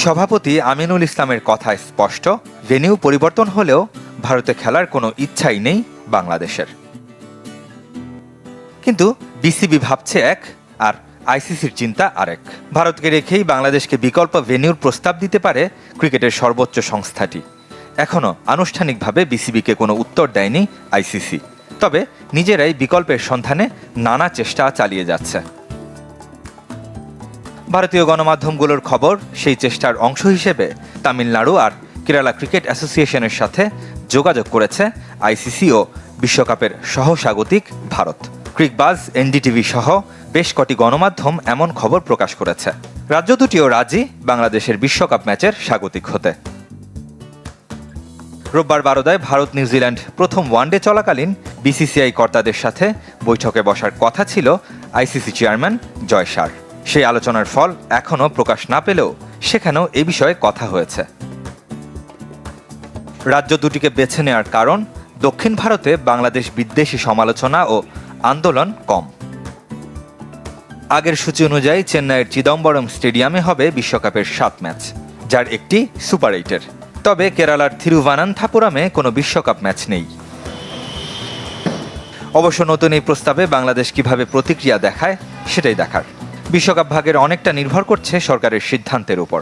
সভাপতি আমিনুল ইসলামের কথা স্পষ্ট, ভেন্যু পরিবর্তন হলেও ভারতে খেলার কোনো ইচ্ছাই নেই বাংলাদেশের। কিন্তু বিসিবি ভাবছে এক, আর আইসিসির চিন্তা আরেক। ভারতকে রেখেই বাংলাদেশকে বিকল্প ভেন্যুর প্রস্তাব দিতে পারে ক্রিকেটের সর্বোচ্চ সংস্থাটি। এখনও আনুষ্ঠানিকভাবে বিসিবিকে কোনো উত্তর দেয়নি আইসিসি, তবে নিজেরাই বিকল্পের সন্ধানে নানা চেষ্টা চালিয়ে যাচ্ছে। ভারতীয় গণমাধ্যমগুলোর খবর, সেই চেষ্টার অংশ হিসেবে তামিলনাড়ু আর কেরালা ক্রিকেট অ্যাসোসিয়েশনের সাথে যোগাযোগ করেছে আইসিসি ও বিশ্বকাপের সহস্বাগতিক ভারত। ক্রিকবাজ, এনডিটিভি সহ বেশ কটি গণমাধ্যম এমন খবর প্রকাশ করেছে। রাজ্য দুটিও রাজি বাংলাদেশের বিশ্বকাপ ম্যাচের স্বাগতিক হতে। রোববার বারোদায় ভারত নিউজিল্যান্ড প্রথম ওয়ানডে চলাকালীন বিসিসিআই কর্তাদের সাথে বৈঠকে বসার কথা ছিল আইসিসি চেয়ারম্যান জয় শাহর। সেই আলোচনার ফল এখনও প্রকাশ না পেলেও সেখানেও এ বিষয়ে কথা হয়েছে। রাজ্য দুটিকে বেছে নেওয়ার কারণ, দক্ষিণ ভারতে বাংলাদেশ বিদ্বেষী সমালোচনা ও আন্দোলন কম। আগের সূচি অনুযায়ী চেন্নাইয়ের চিদম্বরম স্টেডিয়ামে হবে বিশ্বকাপের 7 ম্যাচ, যার একটি সুপার 8-এর। তবে কেরালার থিরুভানান্থাপুরামে কোনো বিশ্বকাপ ম্যাচ নেই। অবশ্য নতুন এই প্রস্তাবে বাংলাদেশ কিভাবে প্রতিক্রিয়া দেখায় সেটাই দেখার। বিশ্বকাপ ভাগের অনেকটা নির্ভর করছে সরকারের সিদ্ধান্তের উপর।